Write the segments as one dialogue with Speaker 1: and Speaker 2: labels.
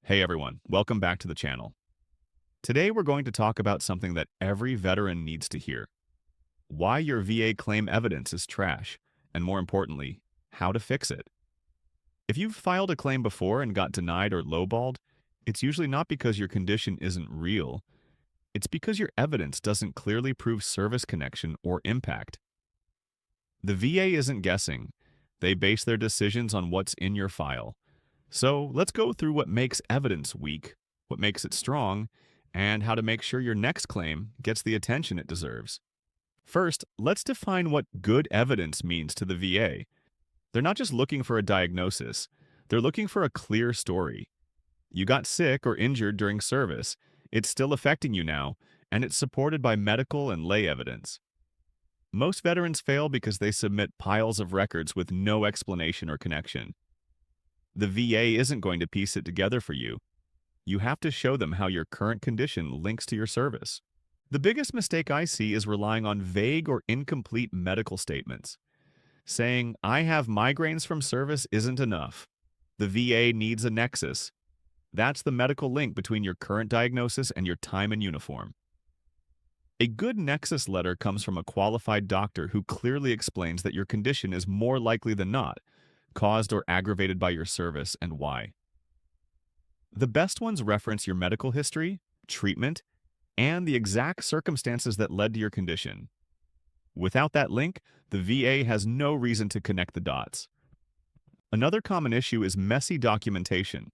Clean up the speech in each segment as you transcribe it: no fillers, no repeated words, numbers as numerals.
Speaker 1: Hey everyone, welcome back to the channel. Today we're going to talk about something that every veteran needs to hear. Why your VA claim evidence is trash, and more importantly, how to fix it. If you've filed a claim before and got denied or lowballed, it's usually not because your condition isn't real, it's because your evidence doesn't clearly prove service connection or impact. The VA isn't guessing. They base their decisions on what's in your file. So let's go through what makes evidence weak, what makes it strong, and how to make sure your next claim gets the attention it deserves. First, let's define what good evidence means to the VA. They're not just looking for a diagnosis, they're looking for a clear story. You got sick or injured during service, it's still affecting you now, and it's supported by medical and lay evidence. Most veterans fail because they submit piles of records with no explanation or connection. The VA isn't going to piece it together for you. You have to show them how your current condition links to your service. The biggest mistake I see is relying on vague or incomplete medical statements. Saying, I have migraines from service isn't enough. The VA needs a nexus. That's the medical link between your current diagnosis and your time in uniform. A good nexus letter comes from a qualified doctor who clearly explains that your condition is more likely than not caused or aggravated by your service and why. The best ones reference your medical history, treatment, and the exact circumstances that led to your condition. Without that link, the VA has no reason to connect the dots. Another common issue is messy documentation.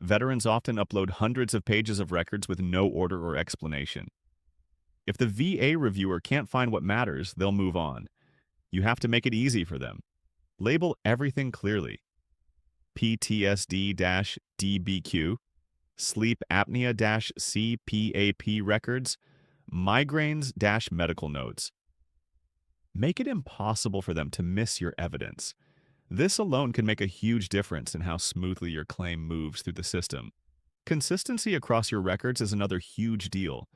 Speaker 1: Veterans often upload hundreds of pages of records with no order or explanation. If the VA reviewer can't find what matters, they'll move on. You have to make it easy for them. Label everything clearly. PTSD-DBQ, sleep apnea-CPAP records, migraines-medical notes. Make it impossible for them to miss your evidence. This alone can make a huge difference in how smoothly your claim moves through the system. Consistency across your records is another huge deal.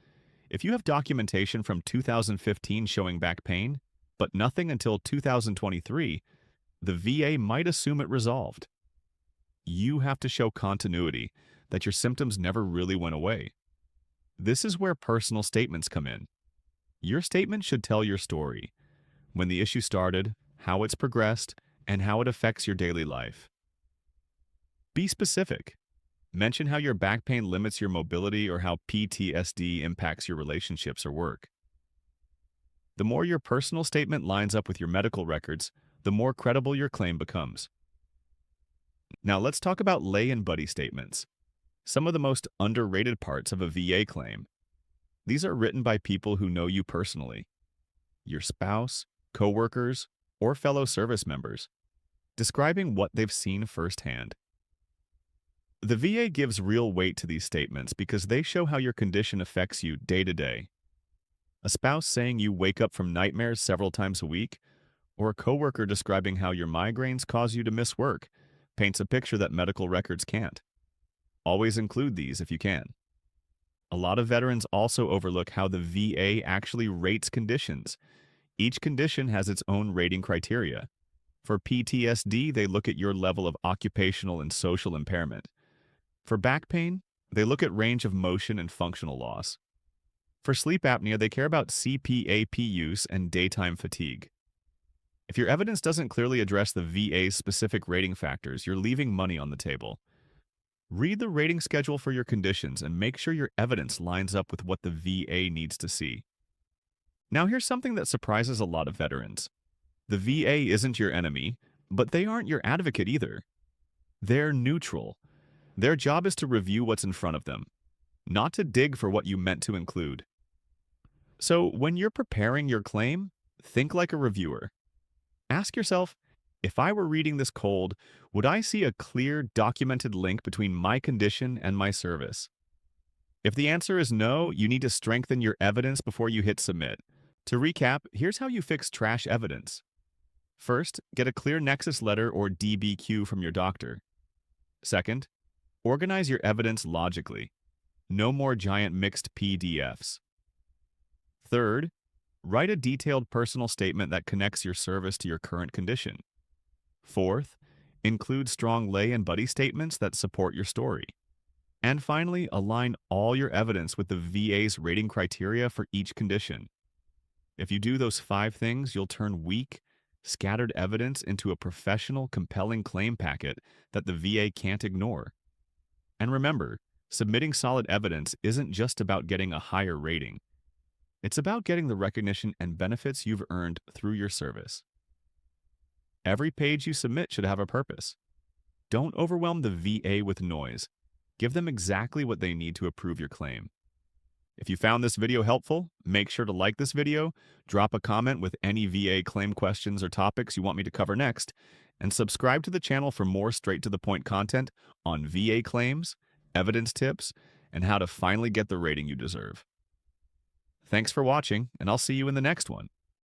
Speaker 1: If you have documentation from 2015 showing back pain, but nothing until 2023, the VA might assume it resolved. You have to show continuity, that your symptoms never really went away. This is where personal statements come in. Your statement should tell your story, when the issue started, how it's progressed, and how it affects your daily life. Be specific. Mention how your back pain limits your mobility or how PTSD impacts your relationships or work. The more your personal statement lines up with your medical records, the more credible your claim becomes. Now let's talk about lay and buddy statements, some of the most underrated parts of a VA claim. These are written by people who know you personally, your spouse, coworkers, or fellow service members, describing what they've seen firsthand. The VA gives real weight to these statements because they show how your condition affects you day to day. A spouse saying you wake up from nightmares several times a week, or a coworker describing how your migraines cause you to miss work, paints a picture that medical records can't. Always include these if you can. A lot of veterans also overlook how the VA actually rates conditions. Each condition has its own rating criteria. For PTSD, they look at your level of occupational and social impairment. For back pain, they look at range of motion and functional loss. For sleep apnea, they care about CPAP use and daytime fatigue. If your evidence doesn't clearly address the VA's specific rating factors, you're leaving money on the table. Read the rating schedule for your conditions and make sure your evidence lines up with what the VA needs to see. Now here's something that surprises a lot of veterans. The VA isn't your enemy, but they aren't your advocate either. They're neutral. Their job is to review what's in front of them, not to dig for what you meant to include. So when you're preparing your claim, think like a reviewer. Ask yourself, if I were reading this cold, would I see a clear, documented link between my condition and my service? If the answer is no, you need to strengthen your evidence before you hit submit. To recap, here's how you fix trash evidence. First, get a clear nexus letter or DBQ from your doctor. Second, organize your evidence logically. No more giant mixed PDFs. Third, write a detailed personal statement that connects your service to your current condition. Fourth, include strong lay and buddy statements that support your story. And finally, align all your evidence with the VA's rating criteria for each condition. If you do those 5 things, you'll turn weak, scattered evidence into a professional, compelling claim packet that the VA can't ignore. And remember, submitting solid evidence isn't just about getting a higher rating. It's about getting the recognition and benefits you've earned through your service. Every page you submit should have a purpose. Don't overwhelm the VA with noise. Give them exactly what they need to approve your claim. If you found this video helpful, make sure to like this video, drop a comment with any VA claim questions or topics you want me to cover next, and subscribe to the channel for more straight-to-the-point content on VA claims, evidence tips, and how to finally get the rating you deserve. Thanks for watching, and I'll see you in the next one.